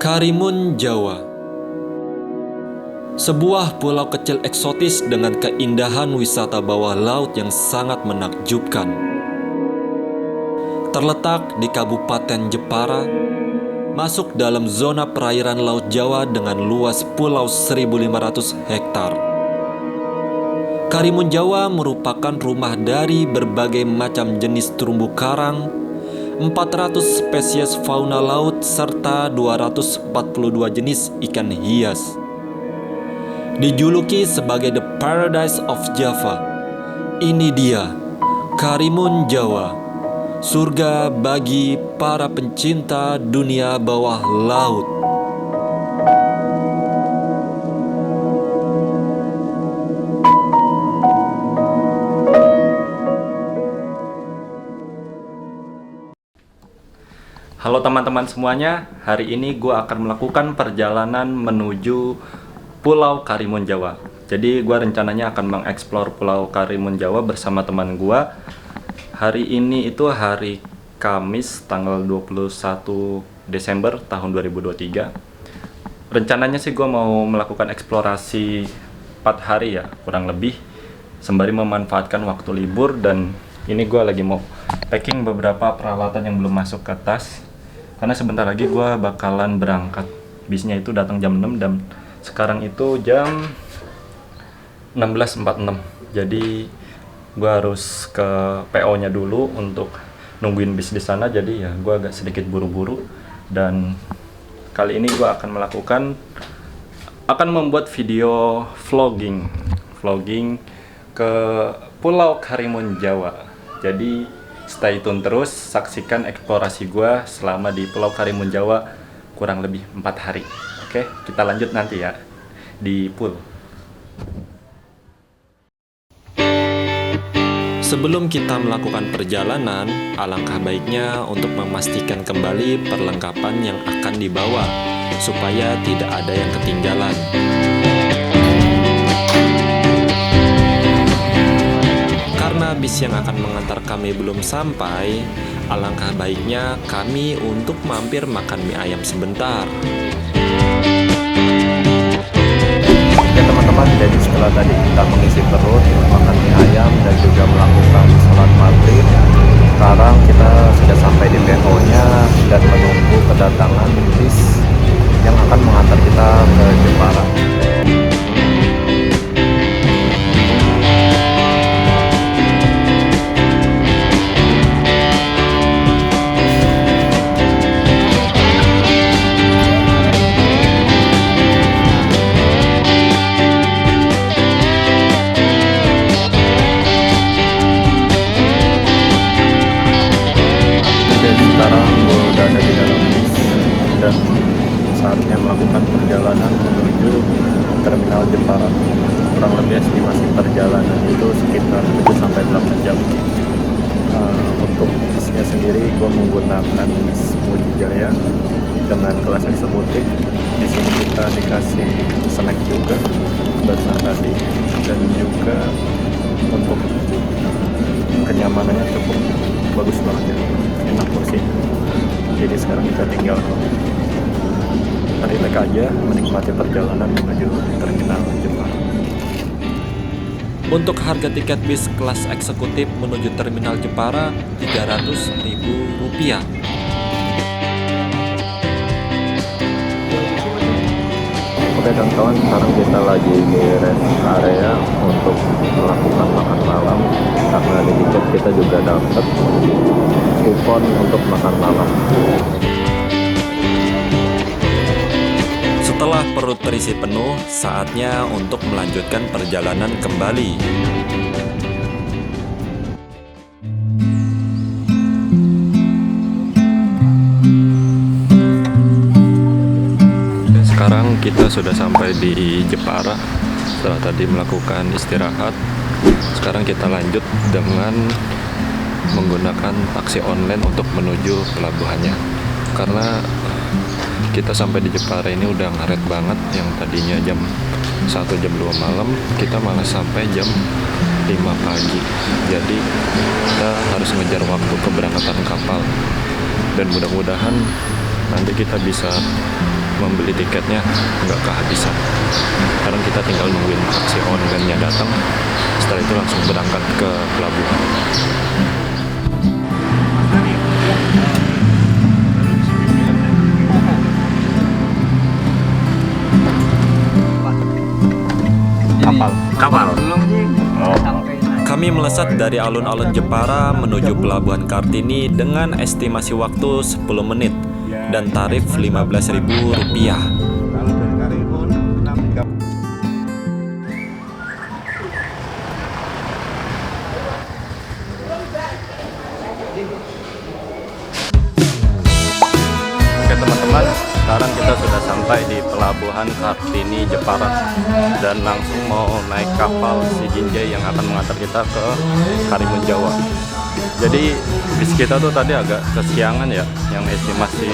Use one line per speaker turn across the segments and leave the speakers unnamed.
Karimun Jawa, sebuah pulau kecil eksotis dengan keindahan wisata bawah laut yang sangat menakjubkan. Terletak di Kabupaten Jepara, masuk dalam zona perairan Laut Jawa dengan luas pulau 1.500 hektar. Karimun Jawa merupakan rumah dari berbagai macam jenis terumbu karang, 400 spesies fauna laut, serta 242 jenis ikan hias. Dijuluki sebagai The Paradise of Java, ini dia Karimun Jawa, surga bagi para pencinta dunia bawah laut.
Halo teman-teman semuanya, hari ini gue akan melakukan perjalanan menuju Pulau Karimun Jawa. Jadi gue rencananya akan mengeksplor Pulau Karimun Jawa bersama teman gue. Hari ini itu hari Kamis tanggal 21 Desember tahun 2023. Rencananya sih gue mau melakukan eksplorasi 4 hari ya, kurang lebih, sembari memanfaatkan waktu libur. Dan ini gue lagi mau packing beberapa peralatan yang belum masuk ke tas, karena sebentar lagi gue bakalan berangkat. Bisnya itu datang jam 6 dan sekarang itu jam 16.46. Jadi gue harus ke PO-nya dulu untuk nungguin bis di sana. Jadi ya gue agak sedikit buru-buru. Dan kali ini gue akan membuat video vlogging ke Pulau Karimun Jawa. Jadi stay tune terus, saksikan eksplorasi gue selama di Pulau Karimun Jawa kurang lebih 4 hari. Oke, kita lanjut nanti ya di pool.
Sebelum kita melakukan perjalanan, alangkah baiknya untuk memastikan kembali perlengkapan yang akan dibawa, supaya tidak ada yang ketinggalan. Karena bis yang akan mengantar kami belum sampai, alangkah baiknya kami untuk mampir makan mie ayam sebentar.
Oke teman-teman, jadi setelah tadi kita mengisi perut, makan mie ayam dan juga melakukan sholat maghrib, sekarang kita sudah sampai di PO-nya dan menunggu kedatangan bis yang akan mengantar kita ke Jepara. Sekarang gue udah ada di dalam bis dan saatnya melakukan perjalanan menuju Terminal Jepara. Kurang lebih estimasi perjalanan itu sekitar 7-8 jam. Untuk bisnya sendiri gue menggunakan bis Mujijaya dengan kelas eksekutif. Di sini kita dikasih snack juga barusan tadi, dan juga untuk kenyamanannya cukup bagus banget ya, enak kursinya. Jadi sekarang kita tinggal relax aja menikmati perjalanan menuju Terminal Jepara.
Untuk harga tiket bis kelas eksekutif menuju Terminal Jepara Rp300.000.
Oke kawan-kawan, sekarang kita lagi di rest area untuk melakukan makan malam, karena di tiket kita juga dapat kupon untuk makan malam.
Setelah perut terisi penuh, saatnya untuk melanjutkan perjalanan kembali. Sekarang kita sudah sampai di Jepara. Setelah tadi melakukan istirahat, sekarang kita lanjut dengan menggunakan taksi online untuk menuju pelabuhannya. Karena kita sampai di Jepara ini udah ngaret banget. Yang tadinya jam 1 jam 2 malam, kita malah sampai jam 5 pagi. Jadi kita harus ngejar waktu keberangkatan kapal. Dan mudah-mudahan nanti kita bisa membeli tiketnya nggak kehabisan. Sekarang kita tinggal nungguin taksi online-nya datang. Setelah itu langsung berangkat ke pelabuhan.
Kapal.
Kami melesat dari alun-alun Jepara menuju Pelabuhan Kartini dengan estimasi waktu 10 menit dan tarif Rp15.000.
Kalau dari Karimun 6.30.
Oke teman-teman, sekarang kita sudah sampai di Pelabuhan Kartini Jepara dan langsung mau naik kapal Sijinjai yang akan mengantar kita ke Karimun Jawa. Jadi bis kita tuh tadi agak kesiangan ya, yang estimasi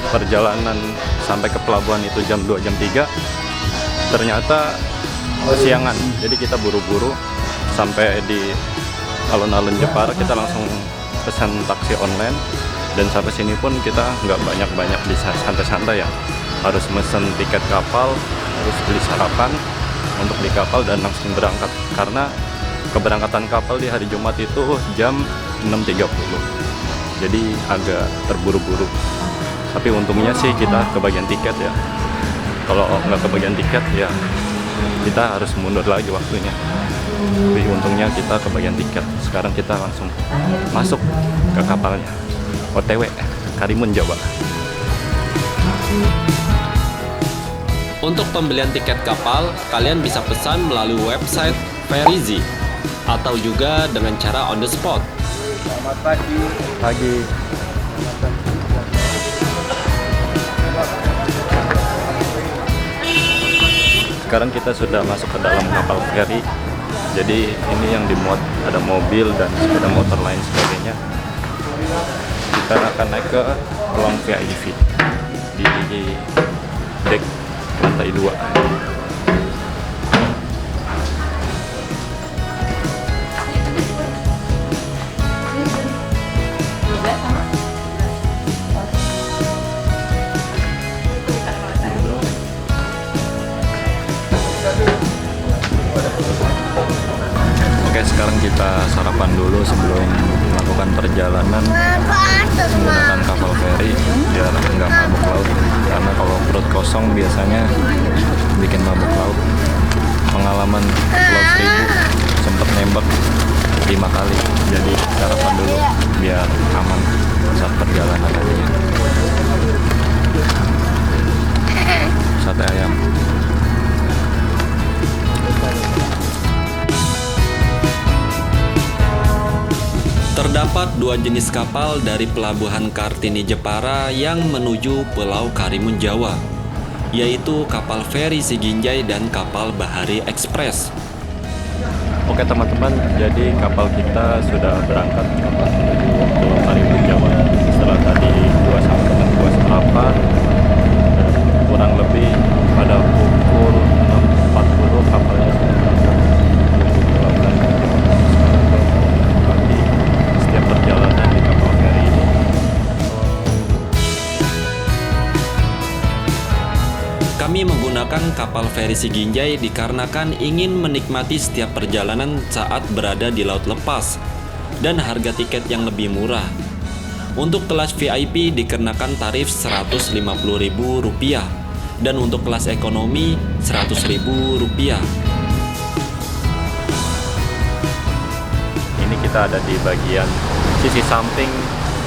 perjalanan sampai ke pelabuhan itu jam 2 jam 3. Ternyata kesiangan. Jadi kita buru-buru sampai di alun-alun Jepara, kita langsung pesan taksi online. Dan sampai sini pun kita nggak banyak-banyak bisa santai-santai ya, harus mesen tiket kapal, harus beli sarapan untuk di kapal dan langsung berangkat karena keberangkatan kapal di hari Jumat itu jam 6.30, jadi agak terburu-buru. Tapi untungnya sih kita kebagian tiket ya, kalau nggak kebagian tiket ya kita harus mundur lagi waktunya. Tapi untungnya kita kebagian tiket. Sekarang kita langsung masuk ke kapalnya, OTW Karimun Jawa.
Untuk pembelian tiket kapal, kalian bisa pesan melalui website Ferizi atau juga dengan cara on the spot.
Selamat pagi.
Sekarang kita sudah masuk ke dalam kapal feri. Jadi ini yang dimuat ada mobil dan sepeda motor lain sebagainya. Kita akan naik ke ruang VIP di deck lantai 2. Oke, sekarang kita sarapan dulu sebelum melakukan perjalanan menggunakan kapal feri biar nggak mabuk laut, karena kalau perut kosong biasanya bikin mabuk laut. Pengalaman Pulau Seribu sempat nembak 5 kali, jadi sarapan dulu biar aman saat perjalanan nantinya. Sate ayam.
Terdapat 2 jenis kapal dari Pelabuhan Kartini Jepara yang menuju Pulau Karimun Jawa, yaitu kapal feri Sijinjai dan kapal Bahari Express.
Oke teman-teman, jadi kapal kita sudah berangkat menuju Pulau Karimun Jawa. Setelah tadi gua sama teman gua sarapan, dan kurang lebih pada pukul 6.40 kapalnya sudah berangkat menuju Pulau Karimun Jawa. Sekarang gua mau menikmati setiap perjalanan di kapal feri ini.
Kami menggunakan kapal feri Sijinjai dikarenakan ingin menikmati setiap perjalanan saat berada di laut lepas dan harga tiket yang lebih murah. Untuk kelas VIP dikenakan tarif Rp150.000 dan untuk kelas ekonomi Rp100.000.
Ini kita ada di bagian sisi samping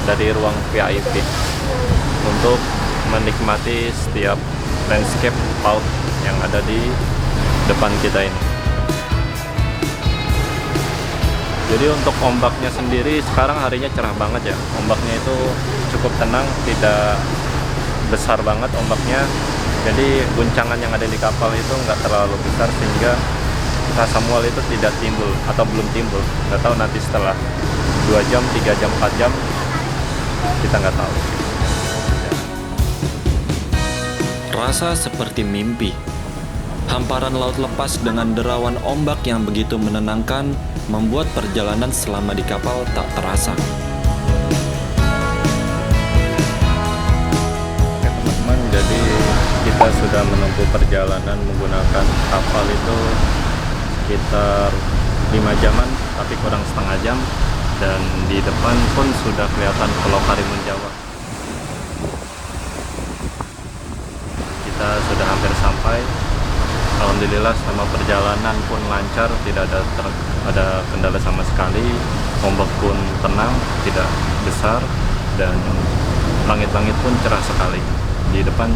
dari ruang VIP untuk menikmati setiap landscape laut yang ada di depan kita ini. Jadi untuk ombaknya sendiri sekarang harinya cerah banget ya. Ombaknya itu cukup tenang, tidak besar banget ombaknya. Jadi guncangan yang ada di kapal itu nggak terlalu besar sehingga rasa mual itu tidak timbul atau belum timbul. Nggak tahu nanti setelah 2 jam, 3 jam, 4 jam kita nggak tahu.
Rasa seperti mimpi. Hamparan laut lepas dengan derawan ombak yang begitu menenangkan membuat perjalanan selama di kapal tak terasa.
Oke teman-teman, jadi kita sudah menempuh perjalanan menggunakan kapal itu sekitar 5 jaman, tapi kurang setengah jam. Dan di depan pun sudah kelihatan Pulau Karimun Jawa. Kita sudah hampir sampai. Alhamdulillah selama perjalanan pun lancar, tidak ada kendala sama sekali. Ombak pun tenang, tidak besar, dan langit-langit pun cerah sekali. Di depan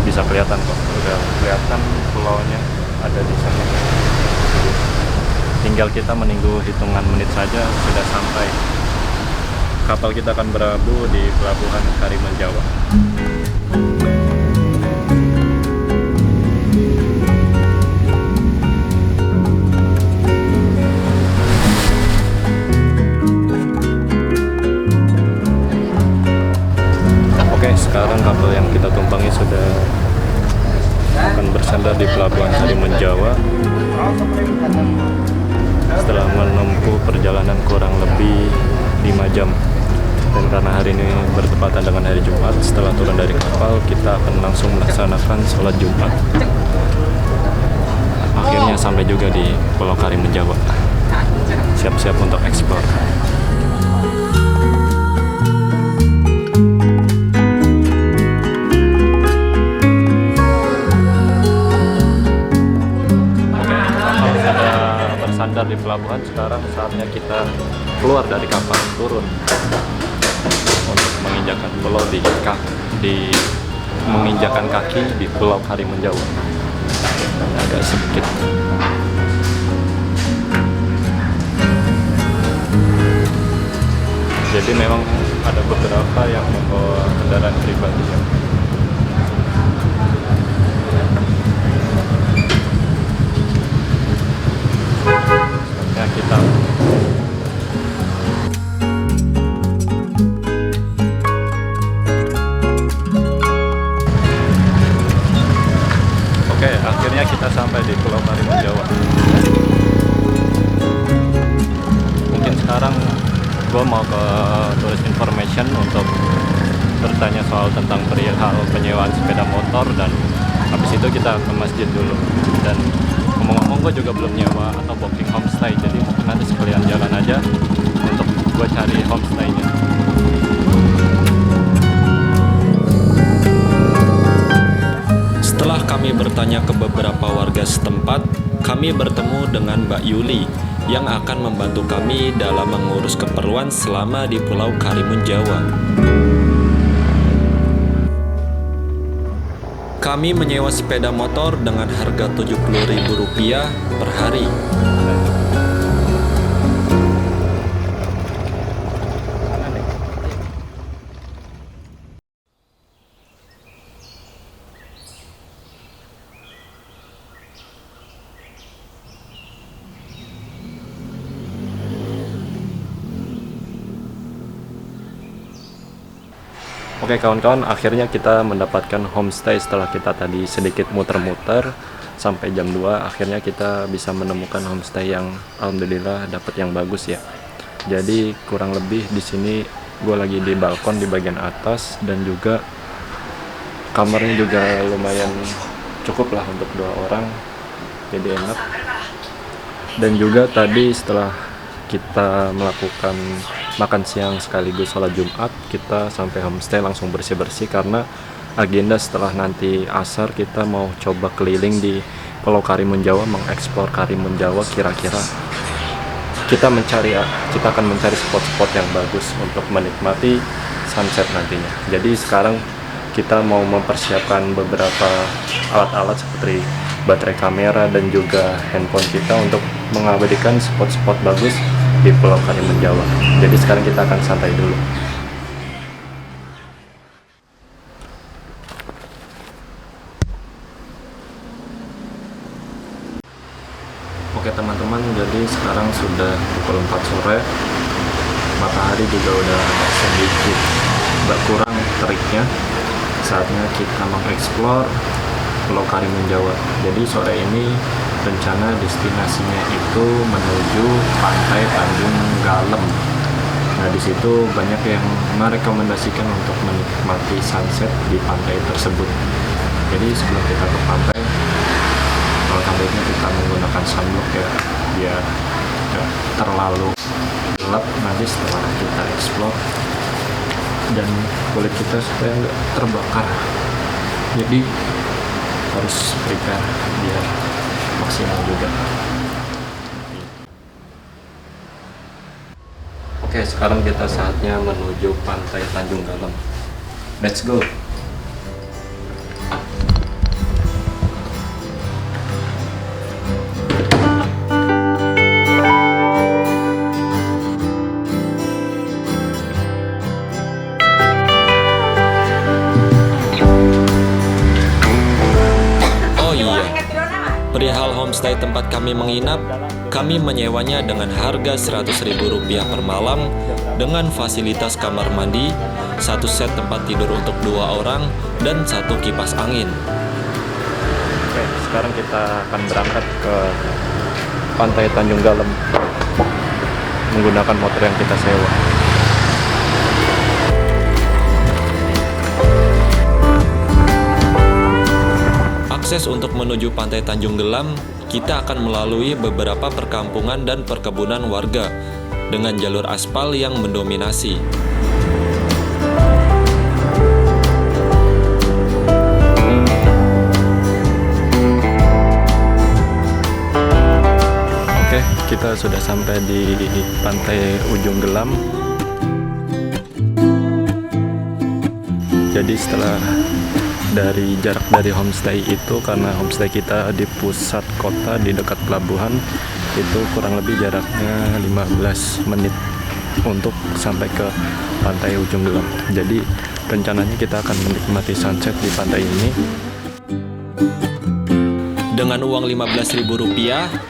bisa kelihatan kok, sudah kelihatan pulaunya ada di sana. Tinggal kita menunggu hitungan menit saja sudah sampai. Kapal kita akan berlabuh di pelabuhan Karimun Jawa. Oke, sekarang kapal yang kita tumpangi sudah akan bersandar di pelabuhan Karimun Jawa. Setelah menempuh perjalanan kurang lebih 5 jam. Dan karena hari ini bertepatan dengan hari Jumat, setelah turun dari kapal kita akan langsung melaksanakan sholat Jumat. Akhirnya sampai juga di Pulau Karimun Jawa. Siap-siap untuk eksplor. Sandar di pelabuhan, sekarang saatnya kita keluar dari kapal, turun untuk menginjakan pulau menginjakan kaki di Pulau Karimun Jawa. Agak sedikit. Jadi memang ada beberapa yang membawa kendaraan pribadi ya. Kita Oke, akhirnya kita sampai di Pulau Karimun Jawa. Mungkin sekarang gue mau ke tourist information untuk bertanya soal tentang perihal penyewaan sepeda motor, dan habis itu kita ke masjid dulu. Dan ngomong-ngomong gue juga belum nyewa atau booking homestay, jadi mungkin nanti sekalian jalan aja untuk gue cari homestaynya.
Setelah kami bertanya ke beberapa warga setempat, kami bertemu dengan Mbak Yuli yang akan membantu kami dalam mengurus keperluan selama di Pulau Karimun Jawa. Kami menyewa sepeda motor dengan harga Rp70.000 per hari.
Oke kawan-kawan, akhirnya kita mendapatkan homestay setelah kita tadi sedikit muter-muter sampai jam 2. Akhirnya kita bisa menemukan homestay yang alhamdulillah dapat yang bagus ya. Jadi kurang lebih di sini gue lagi di balkon di bagian atas, dan juga kamarnya juga lumayan cukup lah untuk 2 orang, jadi enak. Dan juga tadi setelah kita melakukan makan siang sekaligus sholat Jumat, kita sampai homestay langsung bersih-bersih karena agenda setelah nanti asar kita mau coba keliling di Pulau Karimun Jawa, mengeksplor Karimun Jawa. Kira-kira kita akan mencari spot-spot yang bagus untuk menikmati sunset nantinya. Jadi sekarang kita mau mempersiapkan beberapa alat-alat seperti baterai kamera dan juga handphone kita untuk mengabadikan spot-spot bagus di Pulau Karimun Jawa. Jadi sekarang kita akan santai dulu. Oke teman-teman, jadi sekarang sudah pukul 4 sore. Matahari juga udah sedikit berkurang teriknya. Saatnya kita mengeksplor Pulau Karimun Jawa. Jadi sore ini rencana destinasinya itu menuju pantai Tanjung Galem. Nah di situ banyak yang merekomendasikan untuk menikmati sunset di pantai tersebut.
Jadi sebelum kita ke pantai, alangkah baiknya kita menggunakan sunblock ya, biar tidak terlalu gelap nanti setelah kita explore, dan kulit kita supaya nggak terbakar. Jadi harus prepare biar maksimal juga. Oke, sekarang kita saatnya menuju pantai Tanjung Galem. Let's go.
Perihal homestay tempat kami menginap, kami menyewanya dengan harga Rp100.000 per malam dengan fasilitas kamar mandi, 1 set tempat tidur untuk 2 orang, dan 1 kipas angin.
Oke, sekarang kita akan berangkat ke pantai Tanjung Galem menggunakan motor yang kita sewa.
Akses untuk menuju pantai Tanjung Gelam, kita akan melalui beberapa perkampungan dan perkebunan warga dengan jalur aspal yang mendominasi.
Oke, kita sudah sampai di pantai Ujung Gelam. Jadi setelah dari jarak dari homestay itu, karena homestay kita di pusat kota di dekat pelabuhan, itu kurang lebih jaraknya 15 menit untuk sampai ke pantai Ujung Gelam. Jadi rencananya kita akan menikmati sunset di pantai ini.
Dengan uang Rp15.000,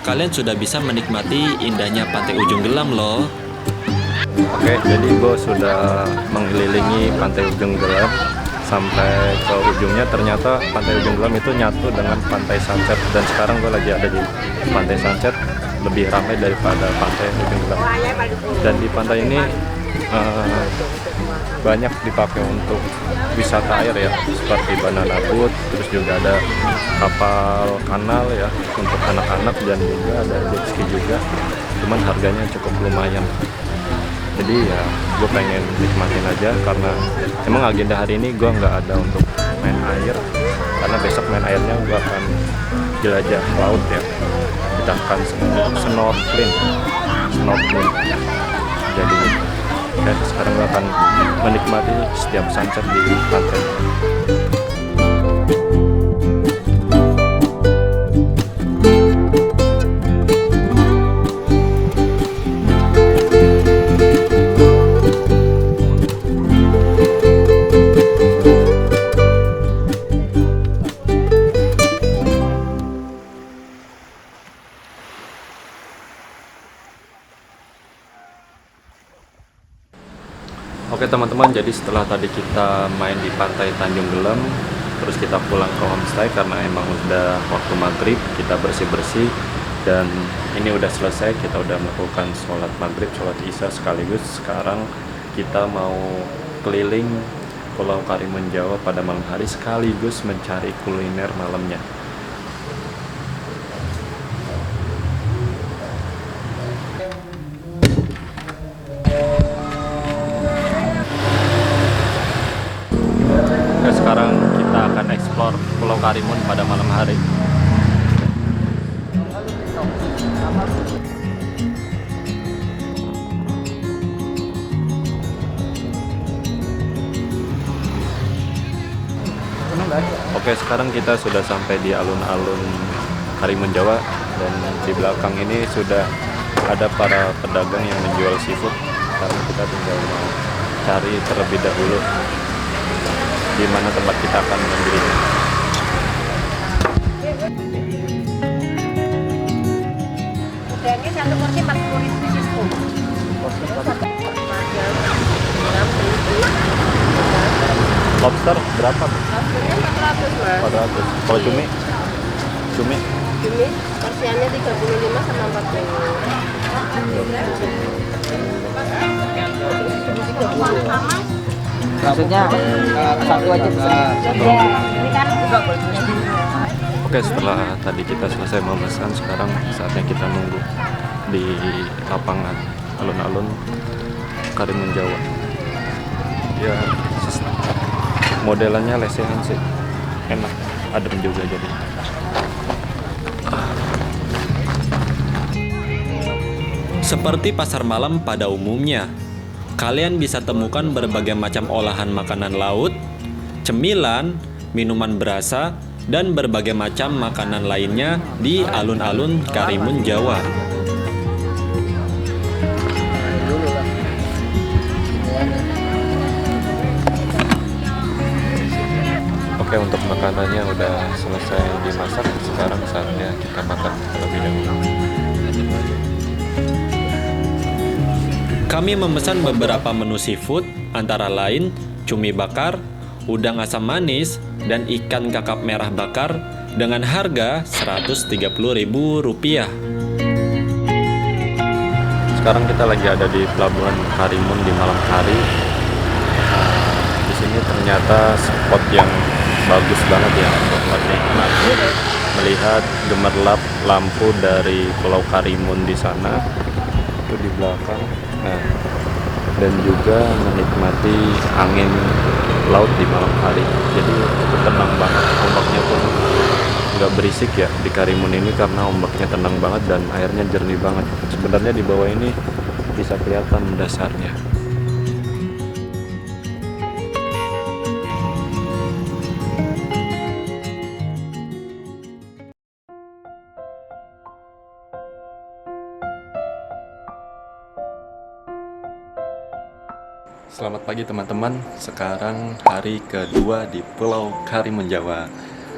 kalian sudah bisa menikmati indahnya pantai Ujung Gelam loh.
Oke, jadi gue sudah mengelilingi pantai Ujung Gelam sampai ke ujungnya. Ternyata pantai Ujung Gelam itu nyatu dengan pantai Sunset, dan sekarang gue lagi ada di pantai Sunset, lebih ramai daripada pantai Ujung Gelam. Dan di pantai ini banyak dipakai untuk wisata air ya, seperti banana boat, terus juga ada kapal kanal ya untuk anak-anak, dan juga ada jet ski juga, cuman harganya cukup lumayan. Jadi ya gue pengen nikmatin aja, karena emang agenda hari ini gue nggak ada untuk main air, karena besok main airnya gue akan jelajah laut ya, kita akan snorkeling. Jadi ya, sekarang gue akan menikmati setiap sunset di pantai. Oke teman-teman, jadi setelah tadi kita main di pantai Tanjung Gelam, terus kita pulang ke homestay karena emang udah waktu maghrib, kita bersih-bersih, dan ini udah selesai, kita udah melakukan sholat maghrib, sholat isya sekaligus. Sekarang kita mau keliling Pulau Karimun Jawa pada malam hari sekaligus mencari kuliner malamnya. Sekarang kita akan eksplor Pulau Karimun pada malam hari. Oke, sekarang kita sudah sampai di alun-alun Karimun Jawa, dan di belakang ini sudah ada para pedagang yang menjual seafood. Sekarang kita tinggal mau cari terlebih dahulu di mana tempat kita akan membelinya.
Udangnya satu porsi 40.000 sisku.
Lobster berapa?
Lobsternya 400 mas.
400. Kalau cumi? Cumi?
Cumi porsiannya 35 sama 40.
Maksudnya satu aja bisa.
Ini kan
Oke, setelah tadi kita selesai memesan, sekarang saatnya kita nunggu di lapangan alun-alun Karimun Jawa. Ya, modelannya lesehan sih, enak, adem juga jadi.
Seperti pasar malam pada umumnya, kalian bisa temukan berbagai macam olahan makanan laut, cemilan, minuman berasa, dan berbagai macam makanan lainnya di alun-alun Karimun Jawa.
Oke, untuk makanannya udah selesai dimasak, sekarang saatnya kita makan terlebih dahulu.
Kami memesan beberapa menu seafood, antara lain cumi bakar, udang asam manis, dan ikan kakap merah bakar dengan harga Rp130.000.
Sekarang kita lagi ada di Pelabuhan Karimun di malam hari. Di sini ternyata spot yang bagus banget ya untuk menikmati melihat gemerlap lampu dari Pulau Karimun di sana itu di belakang. Nah, dan juga menikmati angin laut di malam hari. Jadi cukup tenang banget, ombaknya pun nggak berisik ya di Karimun ini karena ombaknya tenang banget dan airnya jernih banget. Sebenarnya di bawah ini bisa kelihatan dasarnya. Selamat pagi teman-teman, sekarang hari kedua di Pulau Karimun Jawa.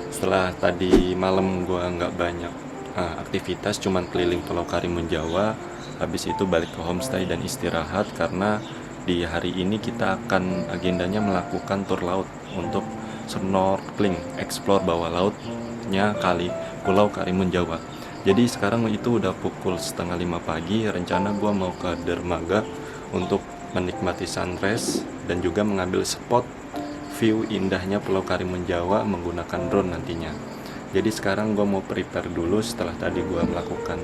Setelah tadi malam gua nggak banyak aktivitas, cuman keliling Pulau Karimun Jawa. Habis itu balik ke homestay dan istirahat karena di hari ini kita akan agendanya melakukan tur laut untuk snorkeling, explore bawah lautnya Pulau Karimun Jawa. Jadi sekarang itu udah pukul 4:30 pagi, rencana gua mau ke dermaga untuk menikmati sunrise dan juga mengambil spot view indahnya Pulau Karimun Jawa menggunakan drone nantinya. Jadi sekarang gue mau prepare dulu setelah tadi gue melakukan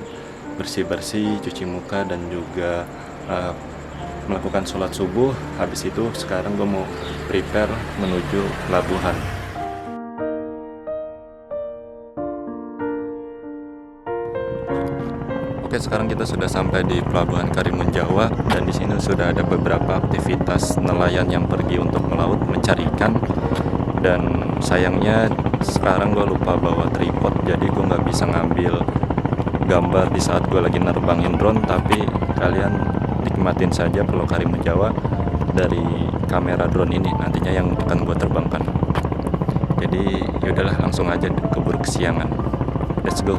bersih-bersih, cuci muka dan juga melakukan sholat subuh. Habis itu sekarang gue mau prepare menuju pelabuhan. Oke, sekarang kita sudah sampai di Pelabuhan Karimun Jawa dan di sini sudah ada beberapa aktivitas nelayan yang pergi untuk melaut mencari ikan. Dan sayangnya sekarang gue lupa bawa tripod, jadi gue nggak bisa ngambil gambar di saat gue lagi nerbangin drone. Tapi kalian nikmatin saja Pulau Karimun Jawa dari kamera drone ini nantinya yang akan gue terbangkan. Jadi yaudahlah, langsung aja keburu kesiangan. Let's go.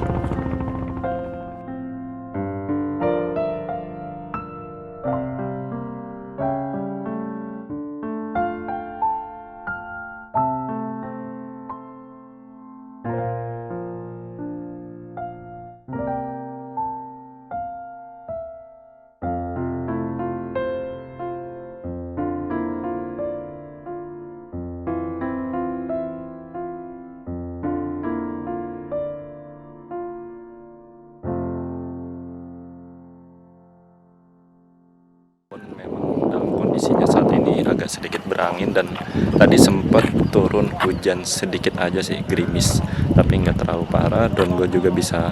Memang dalam kondisinya saat ini agak sedikit berangin dan tadi sempat turun hujan sedikit aja sih, gerimis, tapi nggak terlalu parah. Dan gue juga bisa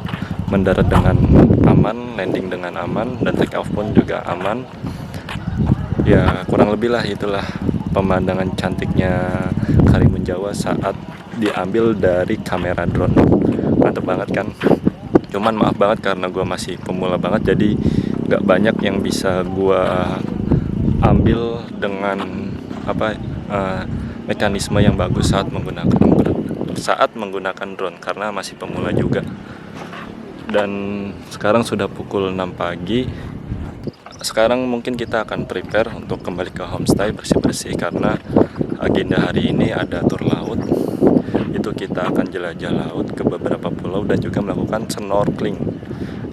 mendarat dengan aman, landing dengan aman, dan take off pun juga aman. Ya kurang lebih lah itulah pemandangan cantiknya Karimun Jawa saat diambil dari kamera drone. Mantep banget kan? Cuman maaf banget karena gue masih pemula banget, jadi nggak banyak yang bisa gue ambil dengan mekanisme yang bagus saat menggunakan drone karena masih pemula juga. Dan sekarang sudah pukul 6 pagi. Sekarang mungkin kita akan prepare untuk kembali ke homestay, bersih-bersih karena agenda hari ini ada tur laut. Itu kita akan jelajah laut ke beberapa pulau dan juga melakukan snorkeling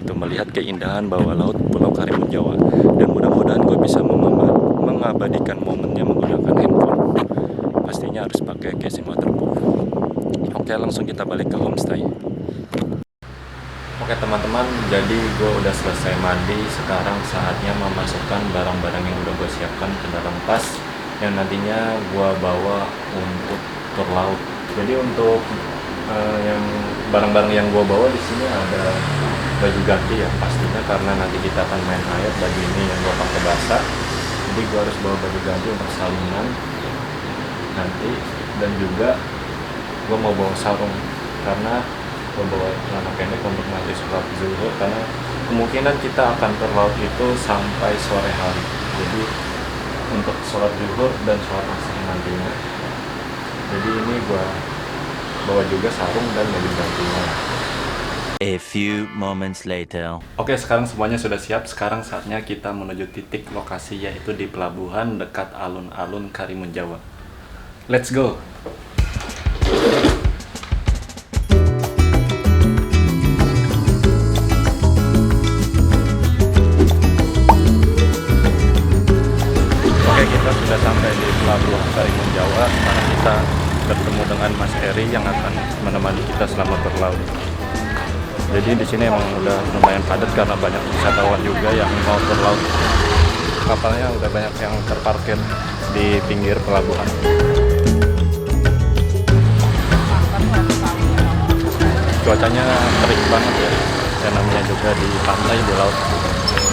untuk melihat keindahan bawah laut Pulau Karimun Jawa. Dan mudah-mudahan gue bisa mengabadikan momennya menggunakan handphone. pastinya harus pakai casing waterproof. Oke, langsung kita balik ke homestay. Oke teman-teman, jadi gue udah selesai mandi. Sekarang saatnya memasukkan barang-barang yang udah gue siapkan ke dalam tas yang nantinya gue bawa untuk tur laut. Jadi untuk yang barang-barang yang gue bawa di sini ada baju ganti ya pastinya, karena nanti kita akan main air. Baju ini yang gue pakai basah, jadi gue harus bawa baju ganti untuk salinan nanti. Dan juga gue mau bawa sarung karena gue bawa celana pendek untuk nanti sholat zuhur, karena kemungkinan kita akan terlaut itu sampai sore hari. Jadi untuk sholat zuhur dan sholat asar nantinya. Jadi ini gue bawa juga sarung dan baju gantinya.
A few moments later.
Oke, sekarang semuanya sudah siap. Sekarang saatnya kita menuju titik lokasi, yaitu di pelabuhan dekat alun-alun Karimun Jawa. Let's go! Oke, kita sudah sampai di pelabuhan Karimun Jawa. Sekarang kita bertemu dengan Mas Eri yang akan menemani kita selama berlaut. Jadi di sini emang udah lumayan padat karena banyak wisatawan juga yang mau berlaut. Kapalnya udah banyak yang terparkir di pinggir pelabuhan. Cuacanya terik banget ya, dan namanya juga di pantai, di laut.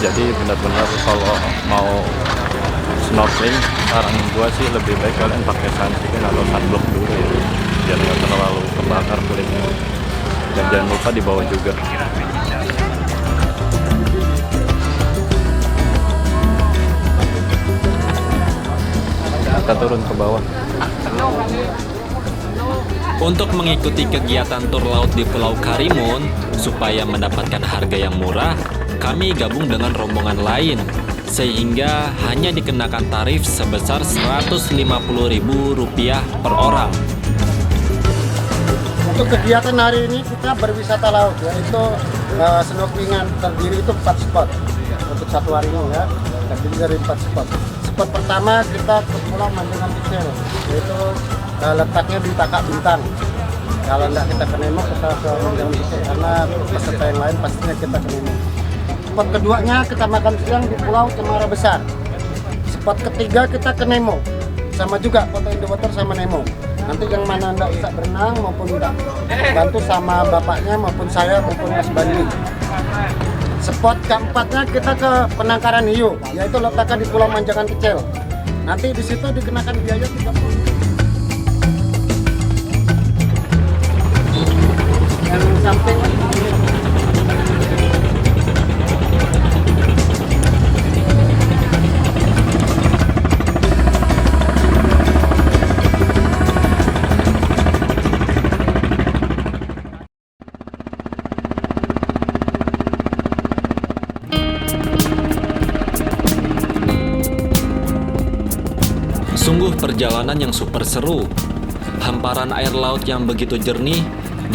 Jadi benar-benar kalau mau snorkeling, saran gua sih lebih baik kalian pakai sunscreen atau sunblock dulu ya, biar nggak terlalu kebakar kulitnya. Dan jangan lupa dibawa juga. Kita turun ke bawah.
Untuk mengikuti kegiatan tur laut di Pulau Karimun, supaya mendapatkan harga yang murah, kami gabung dengan rombongan lain, sehingga hanya dikenakan tarif sebesar Rp150.000 per orang.
Untuk kegiatan hari ini kita berwisata laut, yaitu snorkelingan terdiri itu 4 spot untuk satu hari ini ya, terdiri dari 4 spot. Spot pertama kita ke Pulau Manjangan Kecil, yaitu letaknya di Takak Bintang. Kalau tidak kita ke Nemo, kita ke Manjangan Kecil, karena peserta yang lain pastinya kita ke Nemo. Spot keduanya kita makan siang di Pulau Cemara Besar. Spot ketiga kita ke Nemo, sama juga foto in the water sama Nemo. Nanti yang mana tidak bisa berenang maupun tidak bantu sama bapaknya maupun saya maupun Mas Bandi. Spot keempatnya kita ke Penangkaran Hiu, yaitu letaknya di Pulau Manjangan Kecil. Nanti di situ dikenakan biaya 30. Yang samping
Sungguh perjalanan yang super seru. Hamparan air laut yang begitu jernih,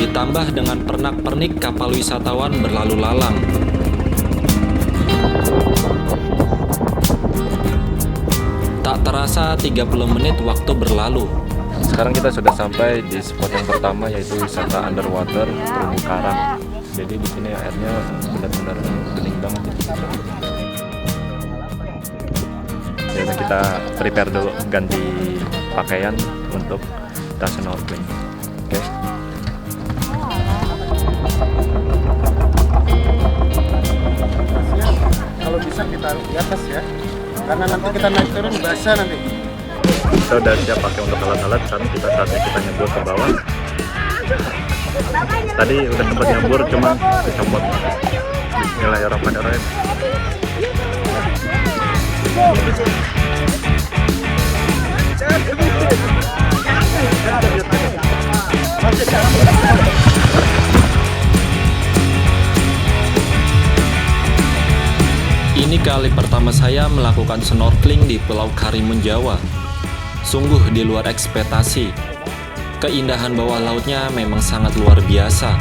ditambah dengan pernak-pernik kapal wisatawan berlalu lalang. Tak terasa 30 menit waktu berlalu.
Sekarang kita sudah sampai di spot yang pertama, yaitu wisata underwater terumbu karang. Jadi di sini airnya benar-benar bening banget. Ya, kita prepare dulu, ganti pakaian untuk kita snorkeling. Oke.
kalau bisa kita taruh di atas ya, karena nanti kita naik turun basah nanti.
Kita udah siap pakai untuk alat-alat, sekarang kita saatnya kita nyebur ke bawah. Tadi udah sempat nyebur, cuman dicopot. Bismillahirrahmanirrahim.
Ini kali pertama saya melakukan snorkeling di Pulau Karimun Jawa. Sungguh di luar ekspektasi. Keindahan bawah lautnya memang sangat luar biasa.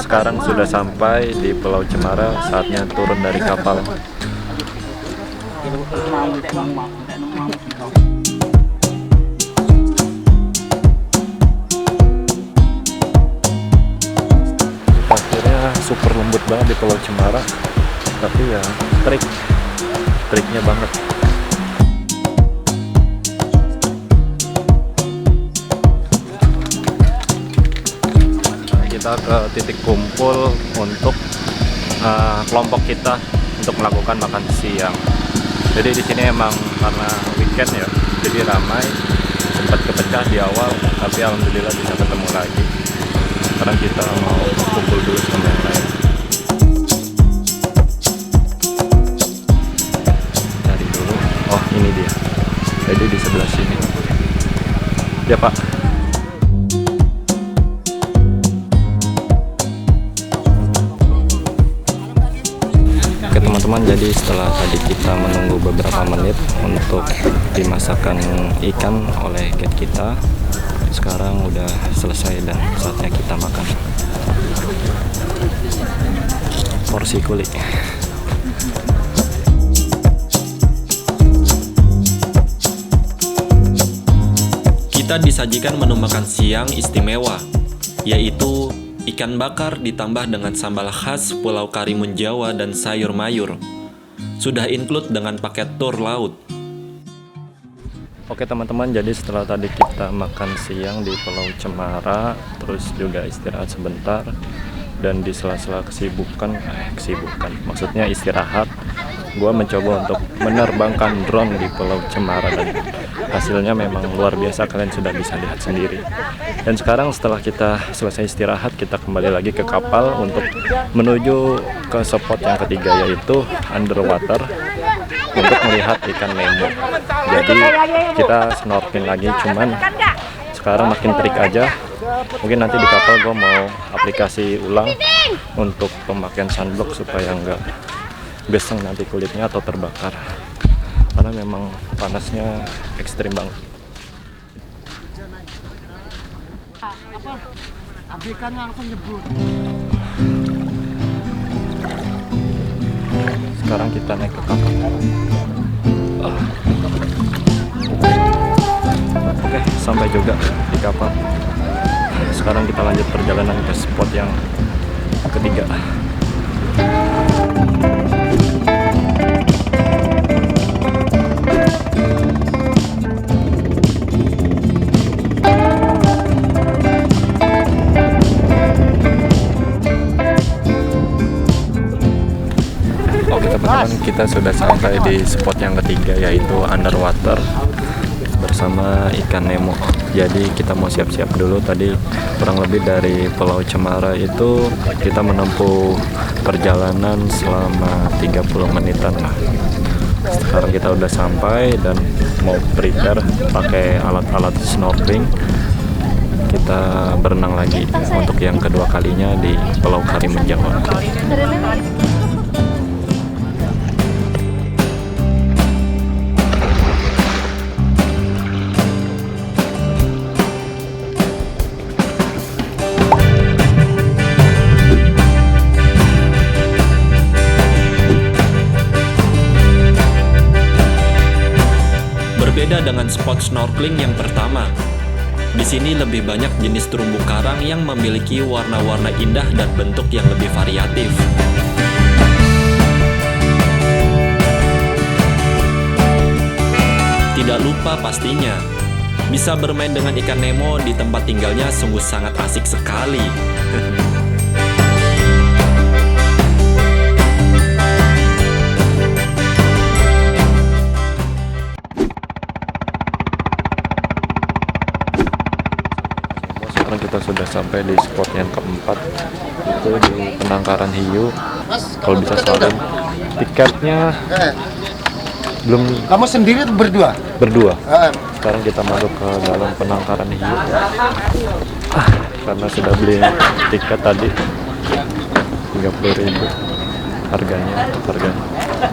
sekarang sudah sampai di Pulau Cemara, saatnya turun dari kapal. Akhirnya super lembut banget di Pulau Cemara, tapi ya triknya banget. Kita ke titik kumpul untuk kelompok kita untuk melakukan makan siang. Jadi di sini emang karena weekend ya, jadi ramai, sempat kepecah di awal, tapi alhamdulillah bisa ketemu lagi. Sekarang kita mau kumpul dulu sama yang lain. Cari dulu. Oh, ini dia. Jadi di sebelah sini. Ya, Pak. Oke teman-teman, jadi setelah tadi kita menunggu beberapa menit untuk dimasakkan ikan oleh guide kita, sekarang udah selesai dan saatnya kita makan. Porsi kulit.
Kita disajikan menu makan siang istimewa, yaitu ikan bakar ditambah dengan sambal khas Pulau Karimun Jawa dan sayur mayur. Sudah include dengan paket tur laut.
Oke teman-teman, jadi setelah tadi kita makan siang di Pulau Cemara, terus juga istirahat sebentar, dan di sela-sela kesibukan, maksudnya istirahat, gua mencoba untuk menerbangkan drone di Pulau Cemara dan hasilnya memang luar biasa, kalian sudah bisa lihat sendiri. Dan sekarang setelah kita selesai istirahat, kita kembali lagi ke kapal untuk menuju ke spot yang ketiga, yaitu underwater untuk melihat ikan Nemo. Jadi kita snorkeling lagi, cuman sekarang makin trik aja. Mungkin nanti di kapal gue mau aplikasi ulang untuk pemakaian sunblock supaya nggak geseng nanti kulitnya atau terbakar, karena memang panasnya ekstrim banget.
Ikannya langsung nyebur.
Sekarang kita naik ke kapal. Oke, sampai juga di kapal. Sekarang kita lanjut perjalanan ke spot yang ketiga. Oke teman-teman, kita sudah sampai di spot yang ketiga, yaitu underwater bersama ikan Nemo. Jadi kita mau siap-siap dulu. Tadi kurang lebih dari Pulau Cemara itu kita menempuh perjalanan selama 30 menitan lah. Sekarang kita udah sampai dan mau prepare pakai alat-alat snorkeling. Kita berenang lagi untuk yang kedua kalinya di Pulau Karimun Jawa.
Berbeda dengan spot snorkeling yang pertama, di sini lebih banyak jenis terumbu karang yang memiliki warna-warna indah dan bentuk yang lebih variatif. Tidak lupa pastinya, bisa bermain dengan ikan Nemo di tempat tinggalnya sungguh sangat asik sekali.
Sekarang kita sudah sampai di spot yang keempat, itu di Penangkaran Hiu. Kalau bisa saran, tiketnya belum.
Kamu sendiri atau berdua?
Berdua. Sekarang kita masuk ke dalam Penangkaran Hiu. Karena sudah beli tiket tadi 30.000 harganya.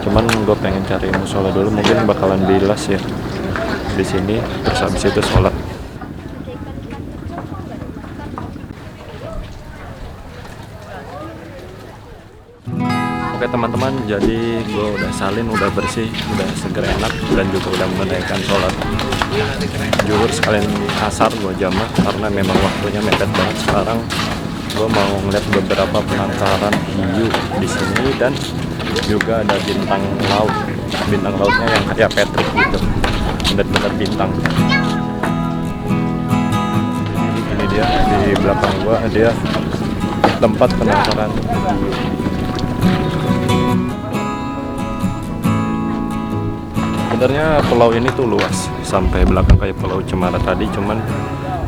Cuman gue pengen cari musola dulu, mungkin bakalan bilas ya di sini, terus habis itu sholat. teman-teman, jadi gue udah salin, udah bersih, udah seger enak, dan juga udah menunaikan sholat zuhur sekalian asar gue jamak karena memang waktunya mepet banget. Sekarang gue mau ngeliat beberapa penangkaran hiu di sini dan juga ada bintang laut. Bintang lautnya yang kayak Patrick gitu, bener-bener bintang. Ini dia di belakang gue, dia tempat penangkaran hiu. Sebenarnya pulau ini tuh luas sampai belakang kayak Pulau Cemara tadi, cuman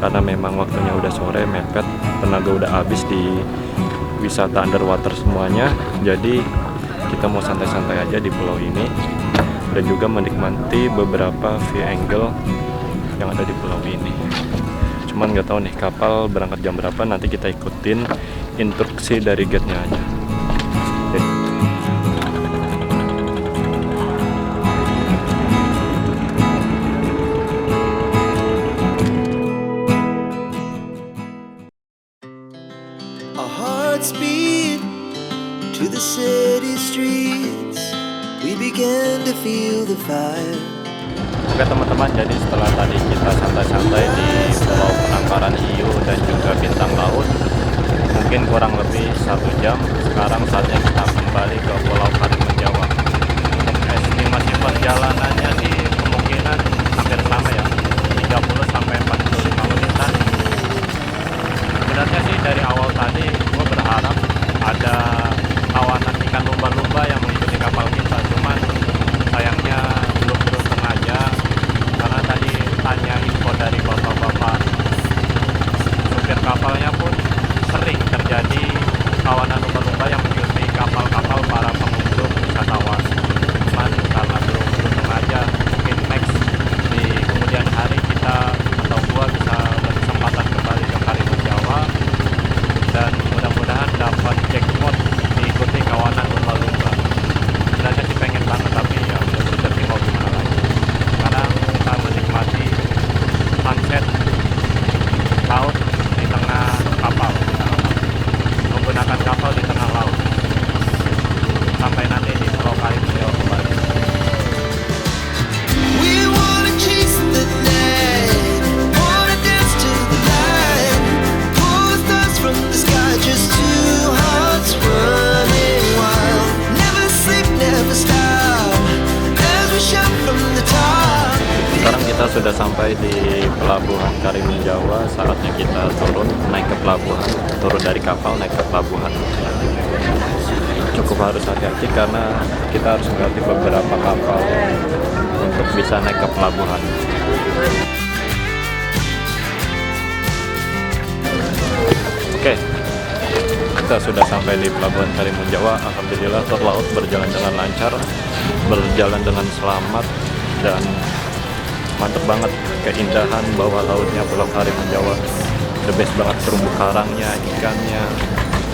karena memang waktunya udah sore mepet, tenaga udah habis di wisata underwater semuanya, jadi kita mau santai-santai aja di pulau ini dan juga menikmati beberapa view angle yang ada di pulau ini. Cuman nggak tahu nih kapal berangkat jam berapa, nanti kita ikutin instruksi dari guide-nya aja.
Our hearts beat to the city streets. We began to feel the fire.
Oke teman-teman, jadi setelah tadi kita santai-santai di Pulau Penangkaran Hiu dan juga Bintang Laut, mungkin kurang lebih 1 jam, sekarang saatnya kita kembali ke Pulau Karimun Jawa. Untuk estimasi perjalanannya sih kemungkinan hampir sama ya, 30-45 menitan. Sebenarnya sih dari awal tadi gue berharap ada kawanan ikan lumba-lumba yang mengikuti kapal kita, cuman sayangnya belum beruntung aja karena tadi tanya info dari bapak-bapak supir kapalnya pun sering terjadi kawanan lumba-lumba yang mengikuti kapal-kapal para pengunjung wisatawan. Cuman karena belum beruntung aja, mungkin next di kemudian hari kita atau gua bisa berkesempatan kembali ke Karimun Jawa dan mudah-mudahan dapat jackpot diikuti kawanan lumba-lumba. Sebenarnya sih pengen banget, tapi ya udah rezeki mau gimana lagi. Sekarang kita menikmati sunset laut di tengah kapal, menggunakan kapal di tengah laut sampai nanti di Pulau Karimun Jawa kembali.
We wanna chase the night, wanna dance to the light, pull the stars from the sky, just two hearts running wild. Never sleep, never stop, as we shout from the top.
Sekarang kita sudah sampai di Pelabuhan Karimun Jawa, saatnya kita turun, naik ke pelabuhan, turun dari kapal, naik ke pelabuhan. Cukup harus hati-hati karena kita harus melewati beberapa kapal untuk bisa naik ke pelabuhan. Oke, kita sudah sampai di Pelabuhan Karimun Jawa. Alhamdulillah tur laut berjalan dengan lancar, berjalan dengan selamat, dan mantep banget keindahan bawah lautnya Pulau Karimun Jawa. The best banget, terumbu karangnya, ikannya,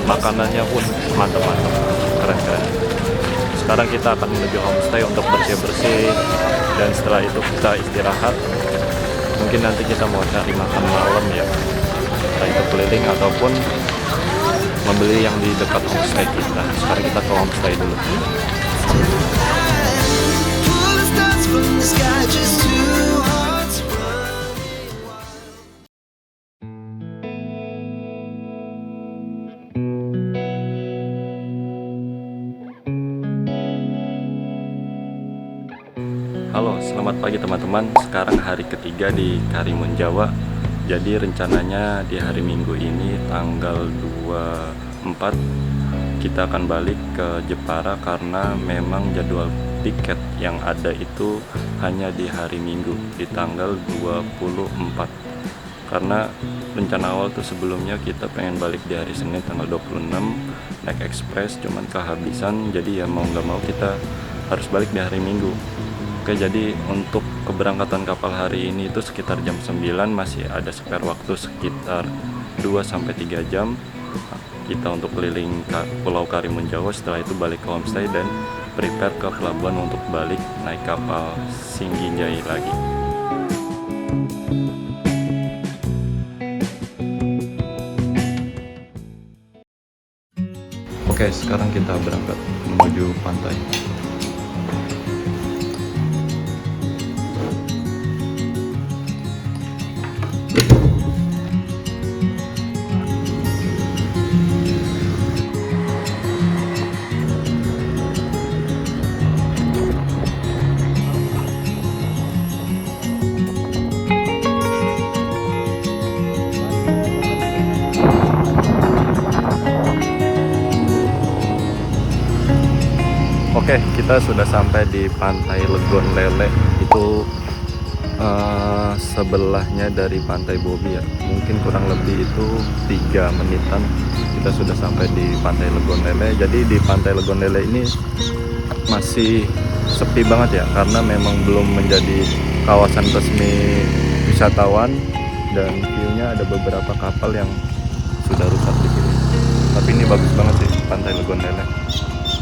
makanannya pun mantap-mantap, keren-keren. Sekarang kita akan menuju homestay untuk bersih-bersih, dan setelah itu kita istirahat. Mungkin nanti kita mau cari makan malam ya, entah itu keliling ataupun membeli yang di dekat homestay kita. Sekarang kita ke homestay dulu.
Pull the stars from the sky, just two hearts running wild.
Halo, selamat pagi teman-teman. Sekarang hari ketiga di Karimun Jawa. Jadi rencananya di hari Minggu ini tanggal 24 kita akan balik ke Jepara karena memang jadwal tiket yang ada itu hanya di hari Minggu di tanggal 24. Karena rencana awal tuh sebelumnya kita pengen balik di hari Senin tanggal 26 naik ekspres, cuman kehabisan, jadi ya mau nggak mau kita harus balik di hari Minggu. Oke, jadi untuk keberangkatan kapal hari ini itu sekitar jam 9, masih ada spare waktu sekitar 2-3 jam kita untuk keliling Pulau Karimun Jawa. Setelah itu balik ke homestay dan prepare ke pelabuhan untuk balik naik kapal Singginjai lagi. Oke Oke, sekarang kita berangkat menuju pantai. Oke, kita sudah sampai di Pantai Legon Lele. Itu sebelahnya dari Pantai Bobi ya. Mungkin kurang lebih itu 3 menitan kita sudah sampai di Pantai Legon Lele. Jadi di Pantai Legon Lele ini masih sepi banget ya, karena memang belum menjadi kawasan resmi wisatawan dan view-nya ada beberapa kapal yang sudah rusak di sini. Tapi ini bagus banget sih Pantai Legon Lele.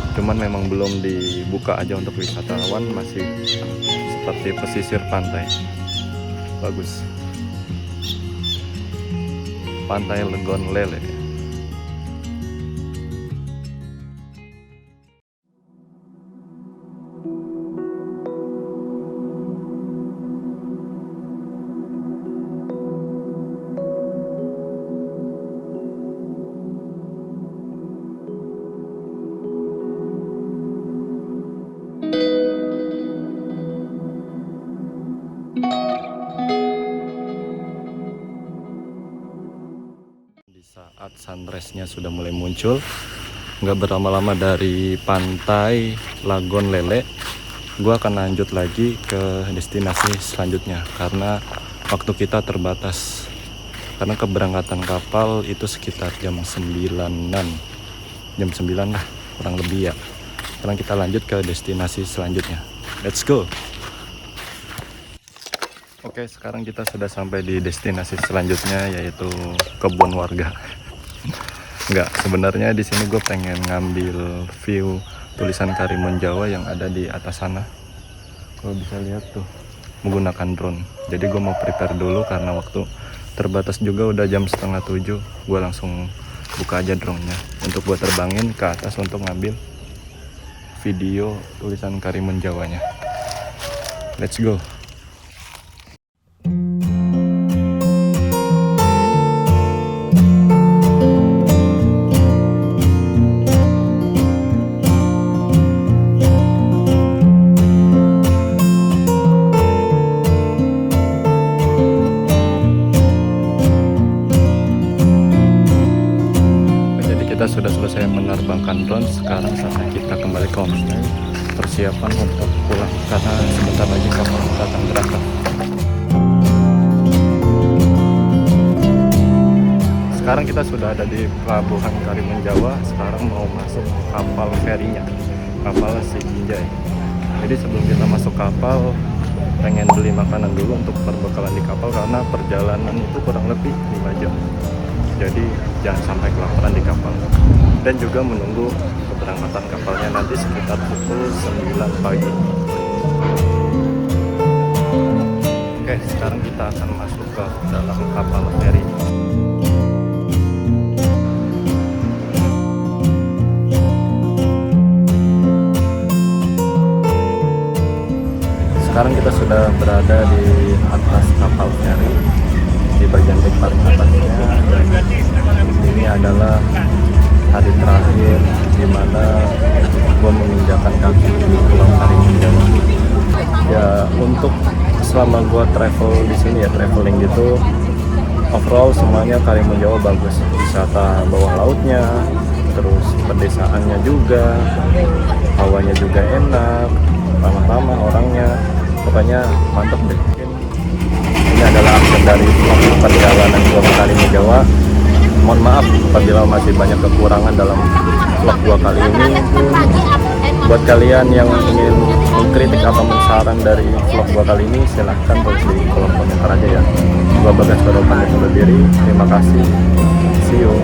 Cuman memang belum dibuka aja untuk wisatawan, masih seperti pesisir pantai. Bagus. Pantai Legon Lele. Saat sunrise-nya sudah mulai muncul, nggak berlama-lama dari Pantai Legon Lele, gue akan lanjut lagi ke destinasi selanjutnya karena waktu kita terbatas. Karena keberangkatan kapal itu sekitar jam 9-an, jam 9 lah kurang lebih ya. Sekarang kita lanjut ke destinasi selanjutnya. Let's go. Oke, sekarang kita sudah sampai di destinasi selanjutnya, yaitu kebun warga. Enggak, sebenarnya di sini gue pengen ngambil view tulisan Karimun Jawa yang ada di atas sana. Gue bisa lihat tuh menggunakan drone. Jadi gue mau prepare dulu karena waktu terbatas juga, udah jam 6:30. Gue langsung buka aja drone-nya untuk gue terbangin ke atas untuk ngambil video tulisan Karimun Jawanya. Let's go. Kita sudah selesai menerbangkan drone. Sekarang saatnya kita kembali ke homestay, persiapan untuk pulang karena sebentar lagi kapal kita akan berangkat. Sekarang kita sudah ada di pelabuhan Karimun Jawa. Sekarang mau masuk kapal ferinya, kapal Si Ginjai. Jadi sebelum kita masuk kapal, pengen beli makanan dulu untuk perbekalan di kapal karena perjalanan itu kurang lebih 5 jam. Jadi jangan sampai kelaparan di kapal. Dan juga menunggu keberangkatan kapalnya nanti sekitar pukul 9 pagi. Oke, sekarang kita akan masuk ke dalam kapal feri. Sekarang kita sudah berada di atas kapal feri, di bagian deck paling atasnya. Ini adalah hari terakhir di mana gue menginjakan kaki di Pulau Karimun Jawa. Ya, untuk selama gue travel di sini ya, traveling gitu, overall semuanya Karimun Jawa bagus. Wisata bawah lautnya, terus pedesaannya juga, hawanya juga enak, ramah-ramah orangnya, pokoknya mantap deh. Ini adalah akhir dari perjalanan gua ke Karimun Jawa. Mohon maaf apabila masih banyak kekurangan dalam vlog gua kali ini. Buat kalian yang ingin mengkritik atau mensaran dari vlog gua kali ini, silahkan tulis di kolom komentar aja ya. Gua Bagas Kodok pamit undur diri. Terima kasih. See you.